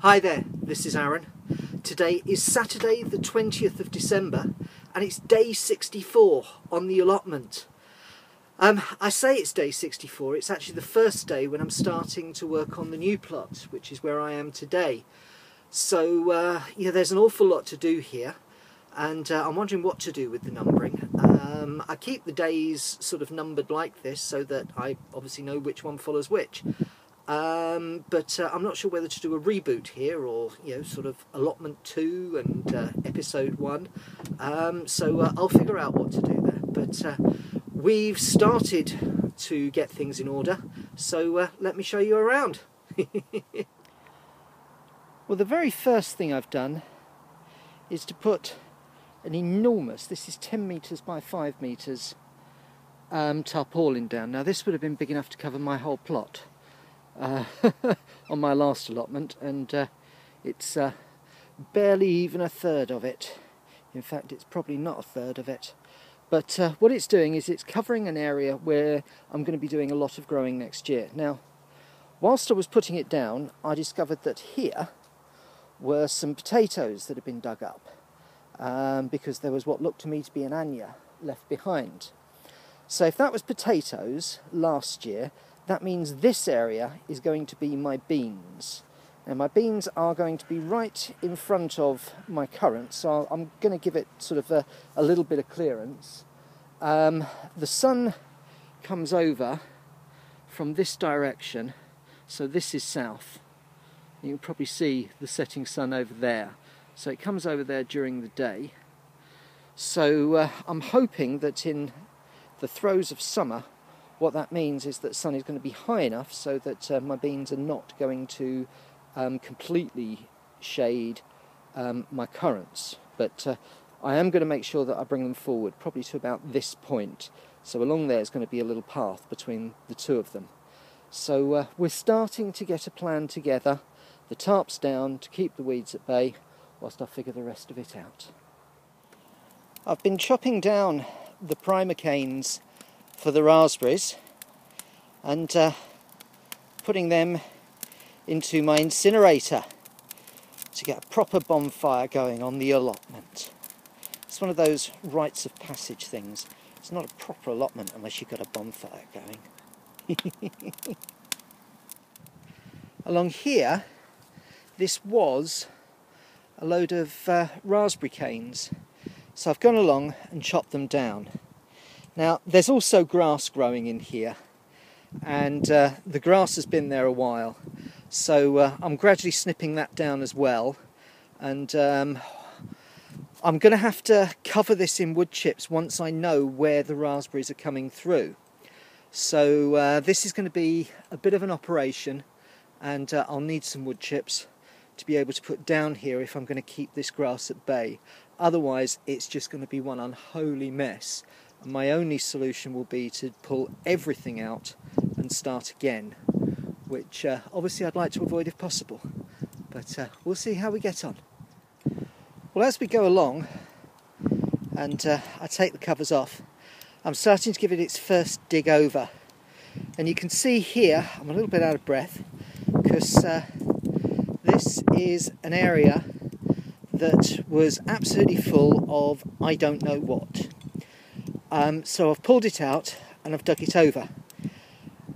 Hi there, this is Aaron. Today is Saturday the 20th of December and it's day 64 on the allotment. I say it's day 64, it's actually the first day when I'm starting to work on the new plot, which is where I am today. So yeah, there's an awful lot to do here and I'm wondering what to do with the numbering. I keep the days sort of numbered like this so that I obviously know which one follows which. But I'm not sure whether to do a reboot here or, you know, sort of allotment 2 and episode 1. So I'll figure out what to do there. But we've started to get things in order, so let me show you around. Well, the very first thing I've done is to put an enormous, this is 10 metres by 5 metres, tarpaulin down. Now this would have been big enough to cover my whole plot. On my last allotment, and it's barely even a third of it. In fact, it's probably not a third of it. But what it's doing is it's covering an area where I'm going to be doing a lot of growing next year. Now, whilst I was putting it down, I discovered that here were some potatoes that had been dug up because there was what looked to me to be an anya left behind. So if that was potatoes last year, that means this area is going to be my beans. Now my beans are going to be right in front of my currant, so I'm going to give it sort of a little bit of clearance. The sun comes over from this direction, so this is south. You can probably see the setting sun over there. So it comes over there during the day. So I'm hoping that in the throes of summer, what that means is that sun is going to be high enough so that my beans are not going to completely shade my currants. But I am going to make sure that I bring them forward, probably to about this point. So along there is going to be a little path between the two of them. So we're starting to get a plan together. The tarp's down to keep the weeds at bay whilst I figure the rest of it out. I've been chopping down the primer canes for the raspberries and putting them into my incinerator to get a proper bonfire going on the allotment. It's one of those rites of passage things. It's not a proper allotment unless you've got a bonfire going. Along here, this was a load of raspberry canes, so I've gone along and chopped them down. Now, there's also grass growing in here, and the grass has been there a while, so I'm gradually snipping that down as well, and I'm going to have to cover this in wood chips once I know where the raspberries are coming through. So this is going to be a bit of an operation, and I'll need some wood chips to be able to put down here if I'm going to keep this grass at bay. Otherwise, it's just going to be one unholy mess. My only solution will be to pull everything out and start again, which obviously I'd like to avoid if possible, but we'll see how we get on. Well, as we go along and I take the covers off, I'm starting to give it its first dig over, and you can see here I'm a little bit out of breath because this is an area that was absolutely full of I don't know what. So I've pulled it out and I've dug it over,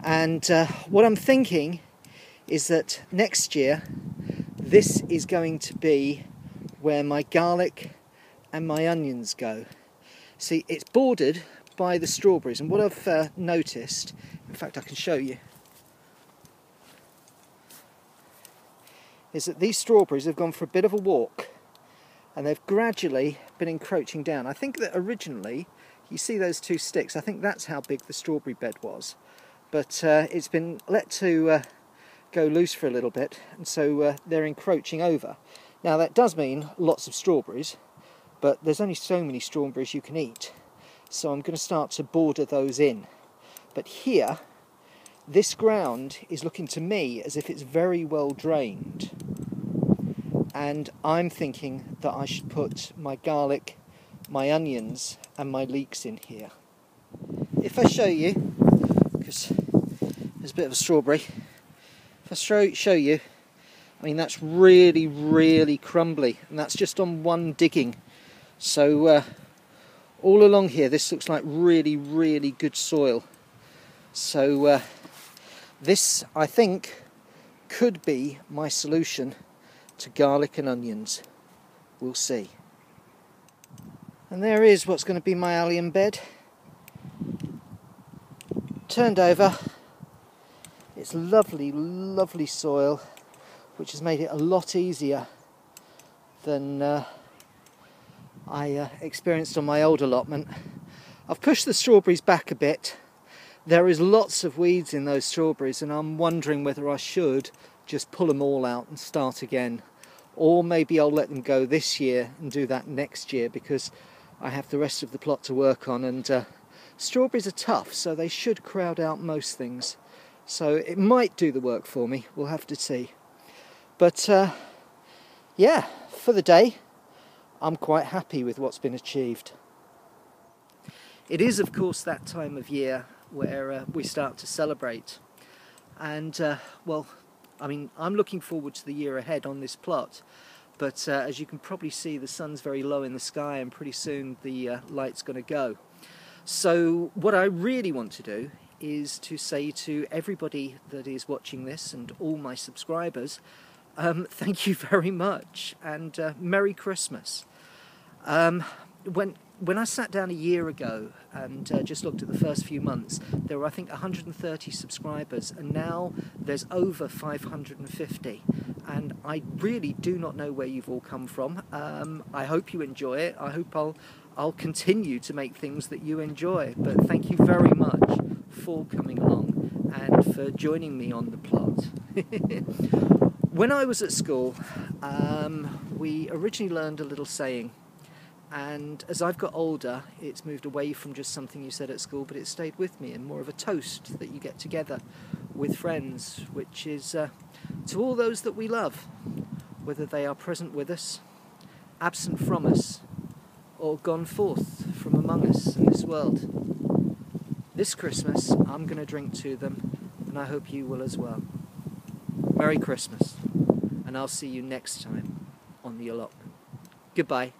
and what I'm thinking is that next year this is going to be where my garlic and my onions go. See, it's bordered by the strawberries, and what I've noticed, in fact I can show you, is that these strawberries have gone for a bit of a walk and they've gradually been encroaching down. I think that originally, you see those two sticks, I think that's how big the strawberry bed was. But it's been let to go loose for a little bit, and so they're encroaching over. Now that does mean lots of strawberries, but there's only so many strawberries you can eat. So I'm going to start to border those in. But here, this ground is looking to me as if it's very well drained. And I'm thinking that I should put my garlic, my onions and my leeks in here. If I show you, because there's a bit of a strawberry, if I show you, I mean, that's really, really crumbly, and that's just on one digging. So all along here, this looks like really, really good soil. So this, I think, could be my solution to garlic and onions. We'll see. And there is what's going to be my allium bed. Turned over. It's lovely, lovely soil, which has made it a lot easier than I experienced on my old allotment. I've pushed the strawberries back a bit. There is lots of weeds in those strawberries, and I'm wondering whether I should just pull them all out and start again, or maybe I'll let them go this year and do that next year, because I have the rest of the plot to work on, and strawberries are tough, so they should crowd out most things. So it might do the work for me, we'll have to see. But yeah, for the day, I'm quite happy with what's been achieved. It is, of course, that time of year where we start to celebrate. And, well, I mean, I'm looking forward to the year ahead on this plot. But as you can probably see, the sun's very low in the sky, and pretty soon the light's going to go. So what I really want to do is to say to everybody that is watching this and all my subscribers, thank you very much, and Merry Christmas. When I sat down a year ago and just looked at the first few months, there were, I think, 130 subscribers, and now there's over 550. And I really do not know where you've all come from. I hope you enjoy it. I hope I'll continue to make things that you enjoy. But thank you very much for coming along and for joining me on the plot. When I was at school, we originally learned a little saying. And as I've got older, it's moved away from just something you said at school, but it stayed with me, and more of a toast that you get together with friends, which is to all those that we love, whether they are present with us, absent from us, or gone forth from among us in this world. This Christmas, I'm going to drink to them, and I hope you will as well. Merry Christmas, and I'll see you next time on The Allotment. Goodbye.